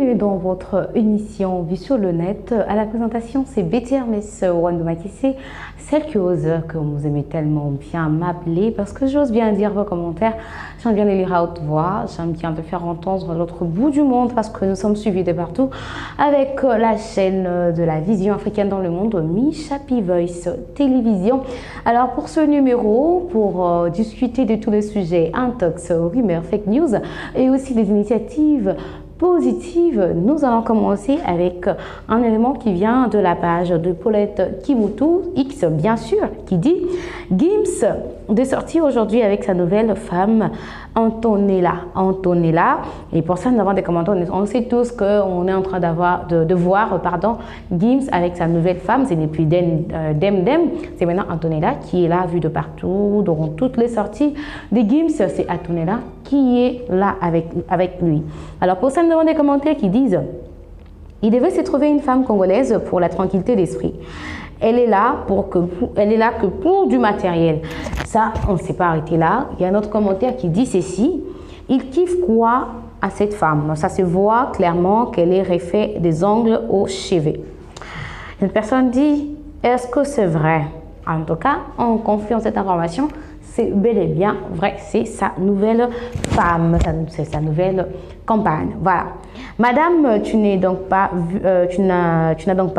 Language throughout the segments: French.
Bienvenue dans votre émission Vue sur le net. À la présentation, c'est Betty Hermès Wandomakissé, celle qui ose, que vous aimez tellement bien m'appeler, parce que j'ose bien dire vos commentaires. J'aime bien les lire à haute voix, j'aime bien te faire entendre l'autre bout du monde, parce que nous sommes suivis de partout avec la chaîne de la vision africaine dans le monde, Michapi Voice Télévision. Alors pour ce numéro, pour discuter de tous les sujets, intox, rumeurs, fake news et aussi des initiatives positive, nous allons commencer avec un élément qui vient de la page de Paulette Kimutu X, bien sûr, qui dit Gims de sortir aujourd'hui avec sa nouvelle femme Antonella. Et pour ça, nous avons des commentaires. On sait tous qu'on est en train de voir Gims avec sa nouvelle femme. C'est depuis Dem. C'est maintenant Antonella qui est là, vue de partout, dans toutes les sorties de Gims. C'est Antonella qui est là avec lui. Alors pour ça, nous avons des commentaires qui disent il devait se trouver une femme congolaise pour la tranquillité d'esprit. Elle est là que pour du matériel. Ça, on ne s'est pas arrêté là. Il y a un autre commentaire qui dit ceci. Il kiffe quoi à cette femme? Ça se voit clairement qu'elle est refait des ongles au chevet. Une personne dit, est-ce que c'est vrai? En tout cas, on confirme cette information. C'est bel et bien vrai, c'est sa nouvelle femme, c'est sa nouvelle compagne. Voilà. Madame, tu n'as donc pas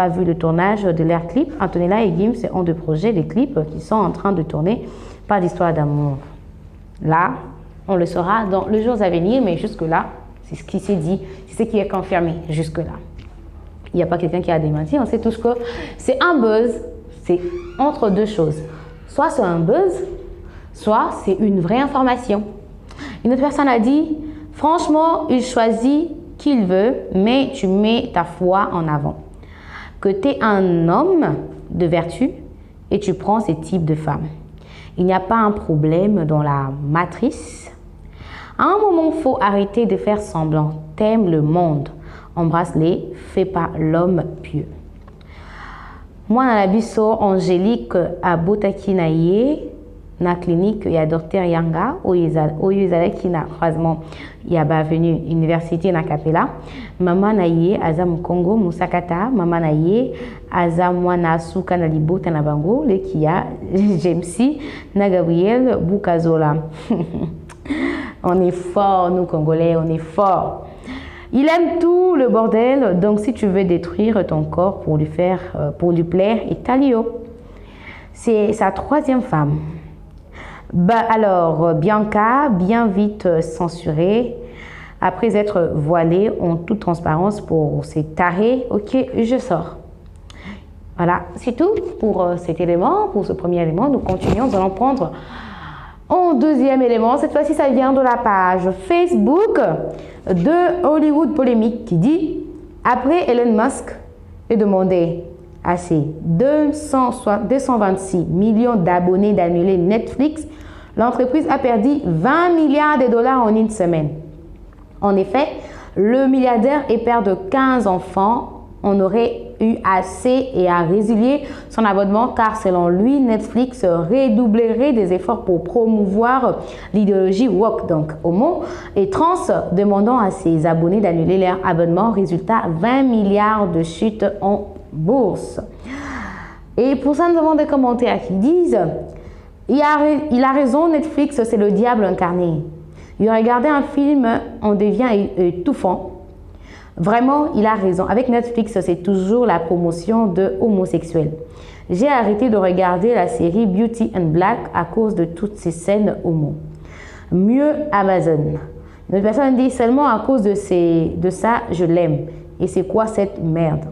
vu le tournage de leur clip. Antonella et Gims ont deux projets, des clips qui sont en train de tourner, pas d'histoire d'amour. Là, on le saura dans les jours à venir, mais jusque-là, c'est ce qui s'est dit, c'est ce qui est confirmé jusque-là. Il n'y a pas quelqu'un qui a démenti, on sait tous que c'est un buzz, c'est entre deux choses. Soit c'est un buzz, soit c'est une vraie information. Une autre personne a dit, franchement, il choisit qui il veut, mais tu mets ta foi en avant. Que tu es un homme de vertu et tu prends ce type de femme. Il n'y a pas un problème dans la matrice. À un moment, il faut arrêter de faire semblant. T'aimes le monde. Embrasse-les, fais pas l'homme pieux. Moi, dans la biso Angélique à Botakinaye, na clinique ya Dr Yanga oyo ezalaki na croisement ya bavenu université na Kapela. Mama na ye aza Mukongo Musakata, mama na ye aza mwana suka na libota na bango lekia Jemsi na Gabriel Bukazola. On est fort, nous Congolais, on est fort. Il aime tout le bordel, donc si tu veux détruire ton corps pour lui plaire, et Talio. C'est sa troisième femme. Alors, Bianca, bien vite censurée, après être voilée en toute transparence pour ses tarés, ok, je sors. Voilà, c'est tout pour cet élément, pour ce premier élément. Nous continuons, nous allons prendre un deuxième élément. Cette fois-ci, ça vient de la page Facebook de Hollywood Polémique qui dit « Après Elon Musk est demandé à ses 226 millions d'abonnés d'annuler Netflix, l'entreprise a perdu 20 milliards de dollars en une semaine. En effet, le milliardaire et père de 15 enfants en aurait eu assez et a résilié son abonnement car selon lui, Netflix redoublerait des efforts pour promouvoir l'idéologie woke, donc homo et trans, demandant à ses abonnés d'annuler leur abonnement. Résultat, 20 milliards de chute en bourse. Et pour ça, nous avons des commentaires qui disent il a raison, Netflix, c'est le diable incarné. Il a regardé un film, on devient étouffant. Vraiment, il a raison. Avec Netflix, c'est toujours la promotion de homosexuels. J'ai arrêté de regarder la série Beauty and Black à cause de toutes ces scènes homo. Mieux Amazon. Une personne dit seulement à cause de ça, je l'aime. Et c'est quoi cette merde?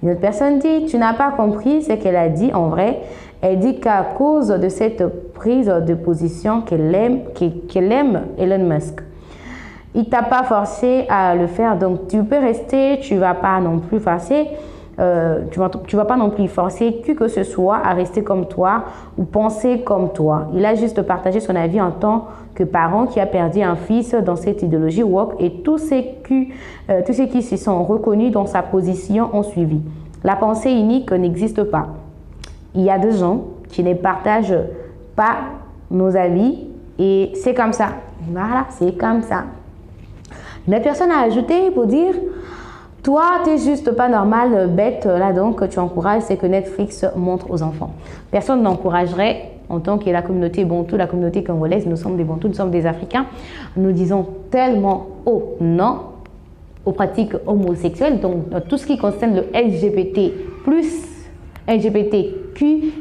Une autre personne dit, tu n'as pas compris ce qu'elle a dit en vrai. Elle dit qu'à cause de cette prise de position qu'elle aime Elon Musk. Il t'a pas forcé à le faire, donc tu peux rester, tu vas pas non plus forcer, tu vas pas non plus forcer qui que ce soit à rester comme toi ou penser comme toi. Il a juste partagé son avis en tant que parent qui a perdu un fils dans cette idéologie woke et tous ceux qui se sont reconnus dans sa position ont suivi. La pensée unique n'existe pas. Il y a des gens qui ne partagent pas nos avis et c'est comme ça. Voilà, c'est comme ça. Une autre personne a ajouté pour dire Toi, tu n'es juste pas normal, bête, là donc, tu encourages ce que Netflix montre aux enfants. Personne n'encouragerait, en tant que la communauté Bantou, la communauté congolaise, nous sommes des Bantous, nous sommes des Africains, nous disons tellement oh non aux pratiques homosexuelles, donc tout ce qui concerne le LGBT+, LGBTQ+,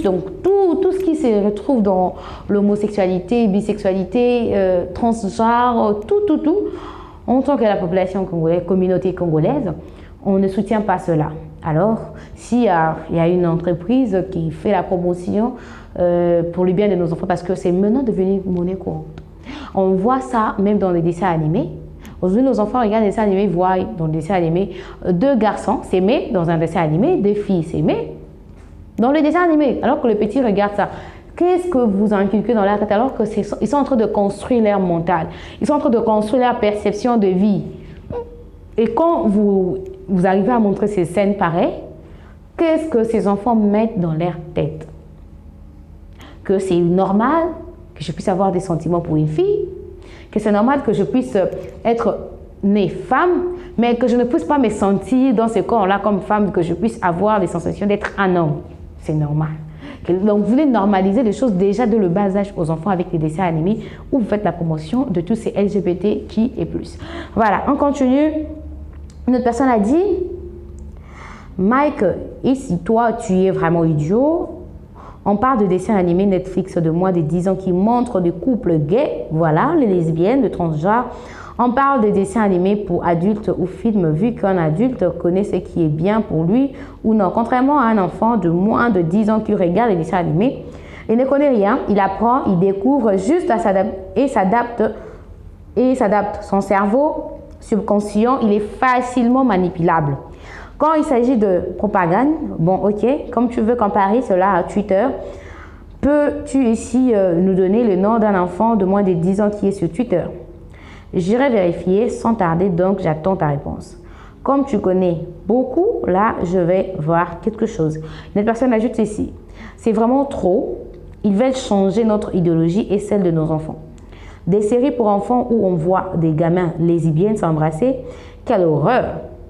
donc tout ce qui se retrouve dans l'homosexualité, bisexualité, transgenre, tout. En tant que la population congolaise, communauté congolaise, on ne soutient pas cela. Alors, s'il y a une entreprise qui fait la promotion pour le bien de nos enfants, parce que c'est maintenant devenu monnaie courante. On voit ça même dans les dessins animés. Aujourd'hui, nos enfants regardent des dessins animés, voient dans les dessins animés deux garçons s'aimer dans un dessin animé, deux filles s'aimer dans le dessin animé, alors que le petit regarde ça. Qu'est-ce que vous inculquez dans leur tête alors qu'ils sont en train de construire leur mental, ils sont en train de construire leur perception de vie. Et quand vous arrivez à montrer ces scènes pareilles, qu'est-ce que ces enfants mettent dans leur tête? Que c'est normal que je puisse avoir des sentiments pour une fille, que c'est normal que je puisse être née femme, mais que je ne puisse pas me sentir dans ce corps-là comme femme, que je puisse avoir les sensations d'être un homme. C'est normal. Donc, vous voulez normaliser les choses déjà de le bas âge aux enfants avec les dessins animés où vous faites la promotion de tous ces LGBT qui est plus. Voilà, on continue. Une autre personne a dit, Mike, et si toi, tu es vraiment idiot, on parle de dessins animés Netflix de moins de 10 ans qui montrent des couples gays, voilà, les lesbiennes, le transgenre. On parle de dessins animés pour adultes ou films vu qu'un adulte connaît ce qui est bien pour lui ou non. Contrairement à un enfant de moins de 10 ans qui regarde les dessins animés, il ne connaît rien, il apprend, il découvre juste et s'adapte. Son cerveau subconscient, il est facilement manipulable. Quand il s'agit de propagande, bon ok, comme tu veux comparer cela à Twitter, peux-tu ici nous donner le nom d'un enfant de moins de 10 ans qui est sur Twitter? J'irai vérifier sans tarder, donc j'attends ta réponse. Comme tu connais beaucoup, là, je vais voir quelque chose. Une autre personne ajoute ici. C'est vraiment trop. Ils veulent changer notre idéologie et celle de nos enfants. Des séries pour enfants où on voit des gamins lesbiennes s'embrasser. Quelle horreur!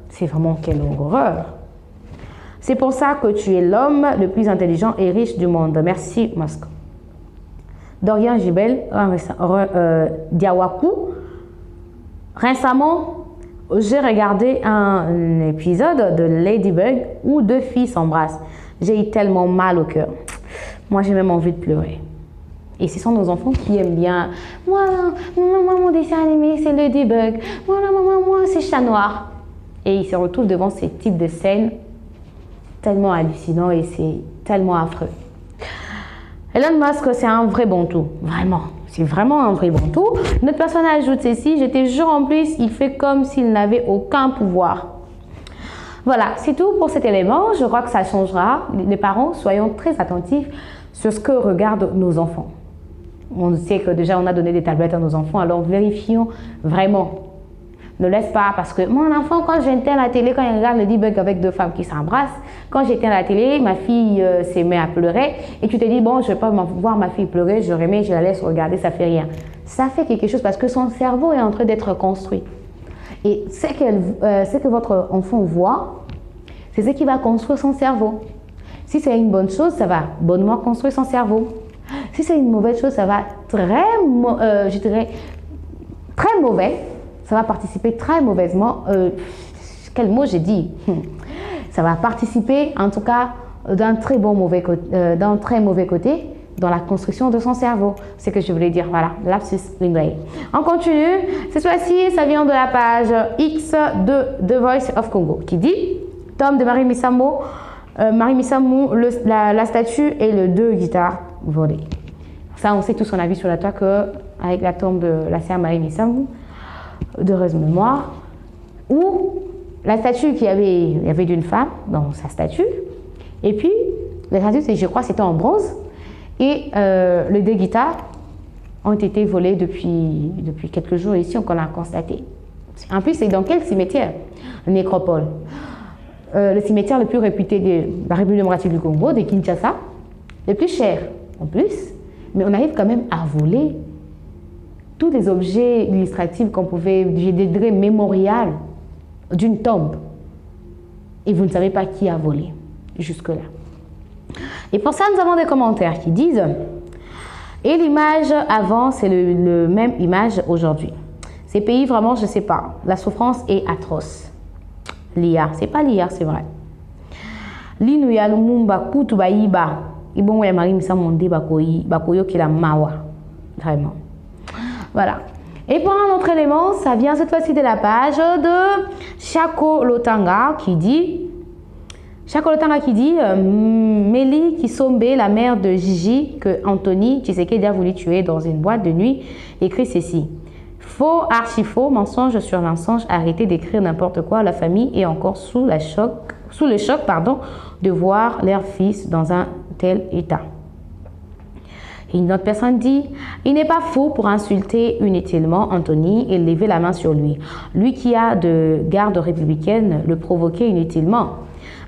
C'est vraiment quelle horreur! C'est pour ça que tu es l'homme le plus intelligent et riche du monde. Merci, Musk. Dorian Gibel, Diawaku. Récemment, j'ai regardé un épisode de Ladybug où deux filles s'embrassent. J'ai eu tellement mal au cœur. Moi, j'ai même envie de pleurer. Et ce sont nos enfants qui aiment bien. Moi, mon dessin animé, c'est Ladybug. Moi, c'est Chat Noir. Et ils se retrouvent devant ce type de scène tellement hallucinant et c'est tellement affreux. Elon Musk, c'est un vrai Bantou, vraiment. C'est vraiment un vrai Bantou. Notre personne ajoute ceci, je te jure en plus, il fait comme s'il n'avait aucun pouvoir. Voilà, c'est tout pour cet élément. Je crois que ça changera. Les parents, soyons très attentifs sur ce que regardent nos enfants. On sait que déjà, on a donné des tablettes à nos enfants, alors vérifions vraiment. Ne laisse pas, parce que mon enfant, quand j'éteins la télé, quand il regarde le debug avec deux femmes qui s'embrassent, quand j'éteins la télé, ma fille s'est mise à pleurer et tu te dis, bon, je ne vais pas voir ma fille pleurer, je remets, je la laisse regarder, ça ne fait rien. Ça fait quelque chose parce que son cerveau est en train d'être construit. Et ce que votre enfant voit, c'est ce qui va construire son cerveau. Si c'est une bonne chose, ça va bonnement construire son cerveau. Si c'est une mauvaise chose, ça va je dirais, très mauvais. Ça va participer très mauvaisement, quel mot j'ai dit? Ça va participer en tout cas d'un très mauvais côté dans la construction de son cerveau. C'est ce que je voulais dire, voilà, lapsus linguae. On continue, cette fois-ci, ça vient de la page X de The Voice of Congo qui dit « Tombe de Marie Missamou, la statue et le deux guitares volées ». Ça, on sait tous, on a vu sur la toile qu'avec la tombe de la sœur Marie Missamou, d'heureuse mémoire, où la statue il y avait d'une femme dans sa statue, et puis la statue, je crois, c'était en bronze, et les deux guitares ont été volées depuis quelques jours ici, qu'on a constaté. En plus, c'est dans quel cimetière? Nécropole. Le cimetière le plus réputé de la République démocratique du Congo, de Kinshasa, le plus cher en plus, mais on arrive quand même à voler tous les objets illustratifs qu'on pouvait, des degrés mémorial. d'une tombe et vous ne savez pas qui a volé jusque-là. Et pour ça, nous avons des commentaires qui disent « Et l'image avant, c'est le même image aujourd'hui. Ces pays, vraiment, je ne sais pas. La souffrance est atroce. L'IA, c'est pas l'IA, c'est vrai. Linu ya lumumba kutu baiba. Ibongo ya mari misa monde bakoyo ki la mawa. Vraiment. Voilà. Et pour un autre élément, ça vient cette fois-ci de la page de Shako Lotanga qui dit Mélie Kisombe, la mère de Gigi, que Anthony Tshisekedi a voulu tuer dans une boîte de nuit, écrit ceci. Faux, archi-faux, mensonge sur mensonge, arrêtez d'écrire n'importe quoi. La famille est encore sous le choc de voir leur fils dans un tel état. Et une autre personne dit, il n'est pas faux pour insulter inutilement Anthony et lever la main sur lui. Lui qui a de garde républicaine, le provoquer inutilement.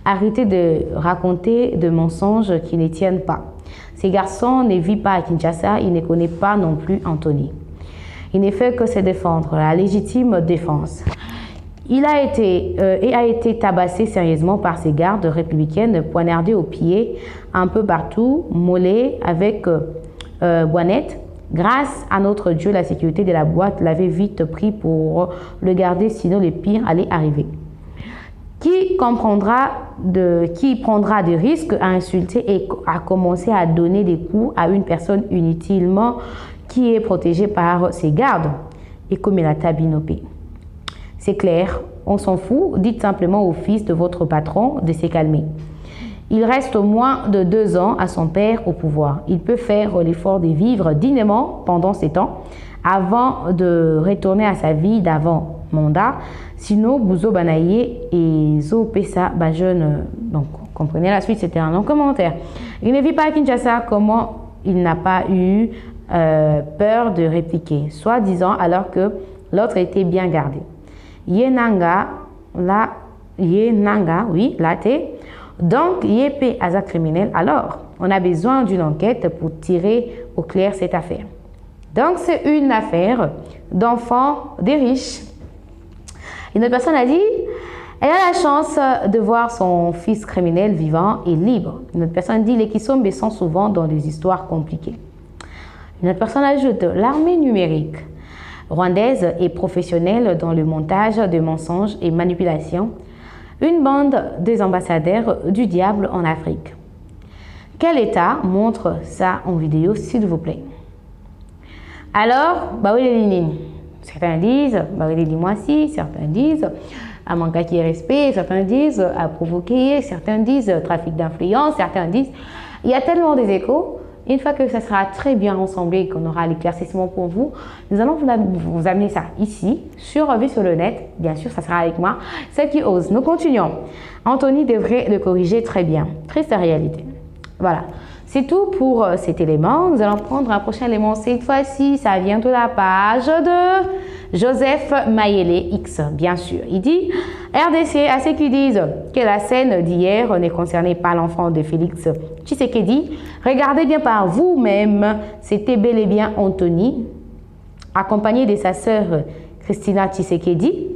Arrêtez de raconter de mensonges qui ne tiennent pas. Ces garçons ne vivent pas à Kinshasa, ils ne connaissent pas non plus Anthony. Il ne fait que se défendre, la légitime défense. Il a été tabassé sérieusement par ses gardes républicaines, poignardé au pied, un peu partout, mollet avec boînette. Grâce à notre Dieu, la sécurité de la boîte l'avait vite pris pour le garder, sinon le pire allait arriver. Qui prendra des risques à insulter et à commencer à donner des coups à une personne inutilement qui est protégée par ses gardes et comme il a tabinopé. C'est clair, on s'en fout, dites simplement au fils de votre patron de se calmer. Il reste au moins de 2 ans à son père au pouvoir. Il peut faire l'effort de vivre dignement pendant ces temps avant de retourner à sa vie d'avant mandat. Sinon, Bouzo Banaye et Zo Pessa Bajeune, donc comprenez la suite, c'était un long commentaire. Il ne vit pas à Kinshasa, comment il n'a pas eu peur de répliquer, soi-disant alors que l'autre était bien gardé. Yenanga, oui, latte. Donc, Yépé Aza criminel, alors on a besoin d'une enquête pour tirer au clair cette affaire. Donc, c'est une affaire d'enfants des riches. Une autre personne a dit, elle a la chance de voir son fils criminel vivant et libre. Une autre personne dit, les Kisombe sont souvent dans des histoires compliquées. Une autre personne ajoute, l'armée numérique rwandaise est professionnelle dans le montage de mensonges et manipulations. Une bande des ambassadeurs du diable en Afrique. Quel État montre ça en vidéo, s'il vous plaît? Alors, certains disent, dis-moi si, certains disent, à manquer de respect, certains disent, à provoquer, certains disent, trafic d'influence, certains disent, il y a tellement des échos. Une fois que ça sera très bien ensemble et qu'on aura l'éclaircissement pour vous, nous allons vous amener ça ici, sur Vie sur le net. Bien sûr, ça sera avec moi. Celle qui ose. Nous continuons. Anthony devrait le corriger très bien. Triste réalité. Voilà. C'est tout pour cet élément. Nous allons prendre un prochain élément. Cette fois-ci, ça vient de la page de Joseph Mayele X, bien sûr. Il dit RDC à ceux qui disent que la scène d'hier ne concernait pas l'enfant de Félix Tshisekedi. Regardez bien par vous-même. C'était bel et bien Anthony, accompagné de sa sœur Christina Tshisekedi.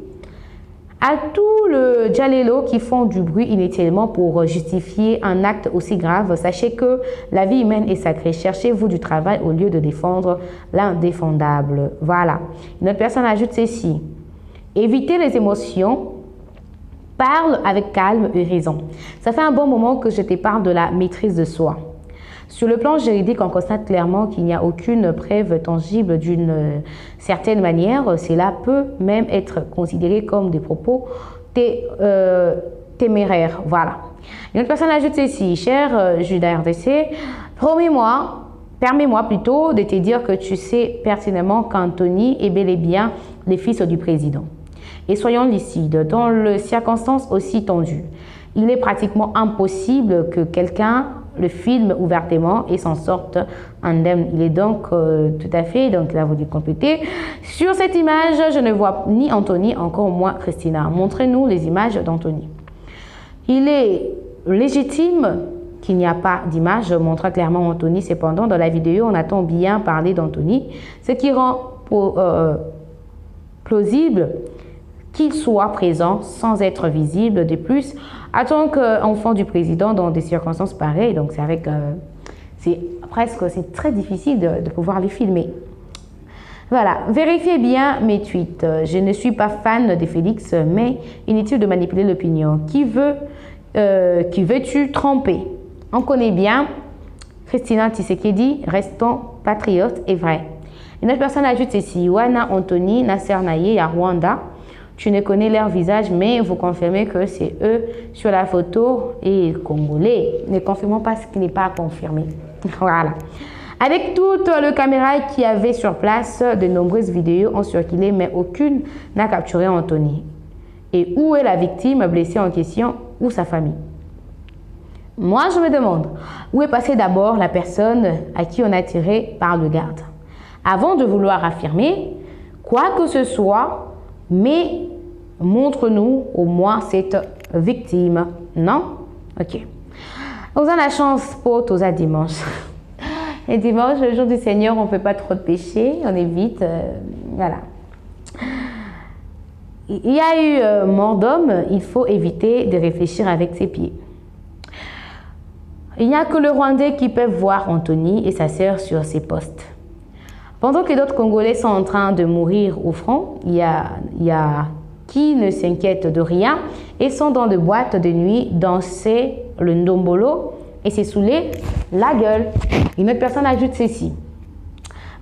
À tout le Djalelo qui font du bruit inutilement pour justifier un acte aussi grave, sachez que la vie humaine est sacrée. Cherchez-vous du travail au lieu de défendre l'indéfendable. Voilà. Une autre personne ajoute ceci. Évitez les émotions. Parle avec calme et raison. Ça fait un bon moment que je te parle de la maîtrise de soi. Sur le plan juridique, on constate clairement qu'il n'y a aucune preuve tangible d'une certaine manière. Cela peut même être considéré comme des propos téméraires. Voilà. Une autre personne ajoute ceci. Cher Judas RDC, permets-moi plutôt de te dire que tu sais pertinemment qu'Anthony est bel et bien le fils du président. Et soyons lucides, dans les circonstances aussi tendues, il est pratiquement impossible que quelqu'un le filme ouvertement et s'en sorte indemne. Il est donc tout à fait, donc là vous dites compléter. Sur cette image, je ne vois ni Anthony, encore moins Christina. Montrez-nous les images d'Anthony. Il est légitime qu'il n'y a pas d'image montrant clairement Anthony. Cependant, dans la vidéo, on attend bien parler d'Anthony, ce qui rend plausible qu'il soit présent sans être visible. De plus, en tant qu'enfant du président dans des circonstances pareilles, donc c'est très difficile de pouvoir les filmer. Voilà, vérifiez bien mes tweets. Je ne suis pas fan de Félix, mais inutile de manipuler l'opinion. Qui veux-tu tromper? On connaît bien Christina Tshisekedi, restons patriotes et vrais. Une autre personne ajoute ceci: Wana Anthony, Nasser Naye à Rwanda. Tu ne connais leur visage, mais vous confirmez que c'est eux sur la photo et congolais. Ne confirmons pas ce qui n'est pas confirmé. Voilà. Avec toutes les caméras qui avaient sur place, de nombreuses vidéos ont circulé, mais aucune n'a capturé Anthony. Et où est la victime blessée en question ou sa famille? Moi, je me demande, où est passée d'abord la personne à qui on a tiré par le garde? Avant de vouloir affirmer quoi que ce soit, mais montre-nous au moins cette victime, non? Ok. On a la chance pour tous à dimanche. Et dimanche, le jour du Seigneur, on ne fait pas trop de péché, on évite, voilà. Il y a eu mort d'homme, il faut éviter de réfléchir avec ses pieds. Il n'y a que le Rwandais qui peut voir Anthony et sa sœur sur ses postes. Pendant que d'autres Congolais sont en train de mourir au front, il y a qui ne s'inquiètent de rien et sont dans des boîtes de nuit, danser le ndombolo et se saouler la gueule. Une autre personne ajoute ceci: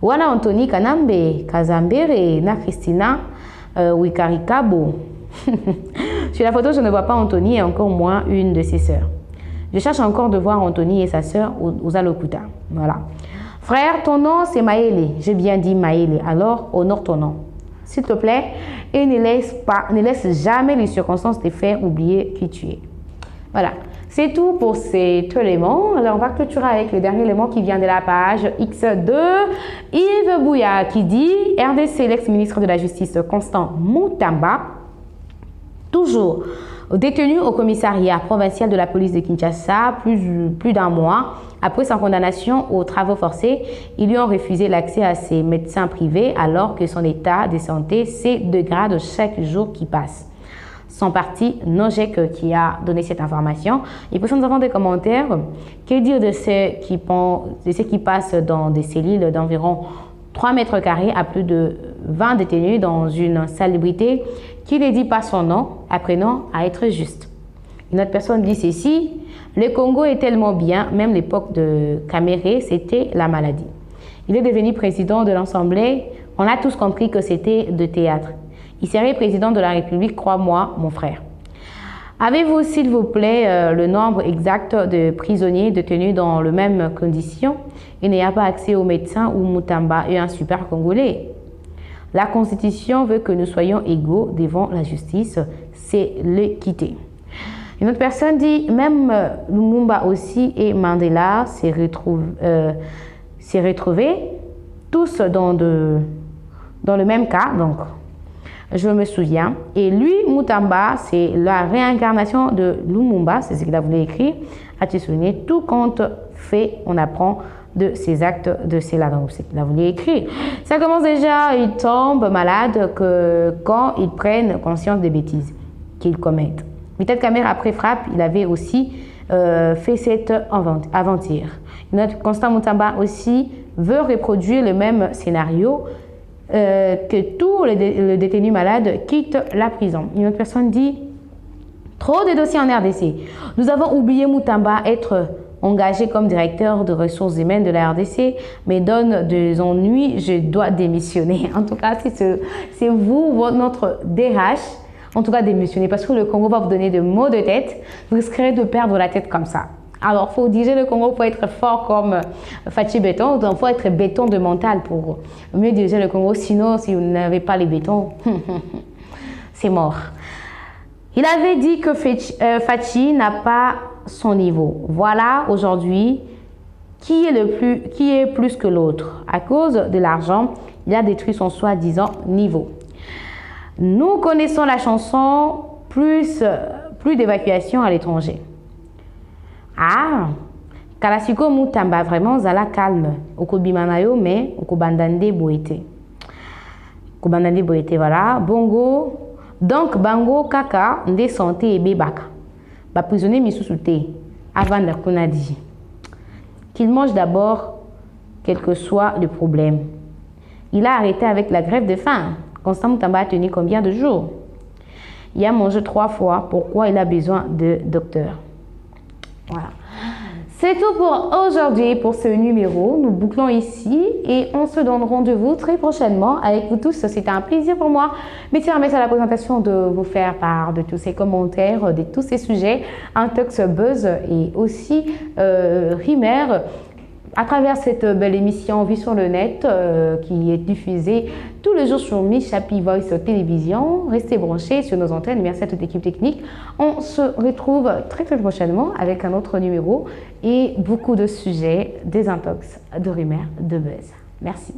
Wana Anthony Kanambe, Kazambere, na Christina Wikarikabo. Sur la photo, je ne vois pas Anthony et encore moins une de ses sœurs. Je cherche encore de voir Anthony et sa sœur aux Alokuta. Voilà. Frère, ton nom c'est Maëlé. J'ai bien dit Maëlé. Alors, honore ton nom, s'il te plaît, et ne laisse jamais les circonstances te faire oublier qui tu es. Voilà. C'est tout pour cet élément. Alors, on va clôturer avec le dernier élément qui vient de la page X de Yves Bouya qui dit: RDC, l'ex-ministre de la Justice Constant Mutamba, toujours détenu au commissariat provincial de la police de Kinshasa plus d'un mois après sa condamnation aux travaux forcés. Ils lui ont refusé l'accès à ses médecins privés alors que son état de santé se dégrade chaque jour qui passe. Son parti Nojek qui a donné cette information. Et pour ça, nous avons des commentaires. Que dire de ceux qui passent dans des cellules d'environ 3 mètres carrés à plus de 20 détenus dans une salubrité qui ne dit pas son nom, apprenant à être juste. Une autre personne dit ceci: le Congo est tellement bien, même l'époque de Kaméré, c'était la maladie. Il est devenu président de l'Assemblée, on a tous compris que c'était de théâtre. Il serait président de la République, crois-moi, mon frère. Avez-vous, s'il vous plaît, le nombre exact de prisonniers détenus dans les mêmes conditions? Il n'y a pas accès aux médecins ou Mutamba est un super Congolais. La Constitution veut que nous soyons égaux devant la justice, c'est l'équité. Une autre personne dit, même Lumumba aussi et Mandela s'est retrouvés tous dans le même cas, donc je me souviens. Et lui, Mutamba, c'est la réincarnation de Lumumba, c'est ce qu'il a voulu écrire. As-tu souligné, tout compte fait, on apprend de ses actes de cela. Donc, c'est ce qu'il a voulu écrire. Ça commence déjà, ils tombent malades quand ils prennent conscience des bêtises qu'ils commettent. Vital Kamerhe, après frappe, il avait aussi fait cette aventure. Notre Constant Mutamba aussi veut reproduire le même scénario, que tous les détenus malades quittent la prison. Une autre personne dit: trop de dossiers en RDC. Nous avons oublié Mutamba être engagé comme directeur de ressources humaines de la RDC, mais donne des ennuis, je dois démissionner. En tout cas, c'est vous, notre DRH, en tout cas démissionner, parce que le Congo va vous donner de maux de tête, vous risquerez de perdre la tête comme ça. Alors, il faut diriger le Congo pour être fort comme Fachi Béton, donc il faut être béton de mental pour mieux diriger le Congo, sinon, si vous n'avez pas les bétons, c'est mort. Il avait dit que Fachi n'a pas son niveau. Voilà aujourd'hui qui est plus que l'autre. À cause de l'argent, il a détruit son soi-disant niveau. Nous connaissons la chanson plus d'évacuation à l'étranger. Ah, Kalasiko Mutamba vraiment zala calme. Okobimanayo mais okobandande boete. Okobandande boete voilà. Bongo Donc, bango kaka, nde santé et bébaka. Ba prisonnier misusuté, avant de qu'on a dit. Qu'il mange d'abord, quel que soit le problème. Il a arrêté avec la grève de faim. Constant Moutamba a tenu combien de jours? Il a mangé 3 fois. Pourquoi il a besoin de docteur? Voilà. C'est tout pour aujourd'hui, pour ce numéro. Nous bouclons ici et on se donne rendez-vous très prochainement avec vous tous. C'était un plaisir pour moi. Merci à la présentation de vous faire part de tous ces commentaires, de tous ces sujets, Intox Buzz et aussi Rimer. À travers cette belle émission Vie sur le net qui est diffusée tous les jours sur Miss Happy Voice Télévision. Restez branchés sur nos antennes. Merci à toute l'équipe technique. On se retrouve très prochainement avec un autre numéro et beaucoup de sujets, des intox, de rumeurs, de buzz. Merci.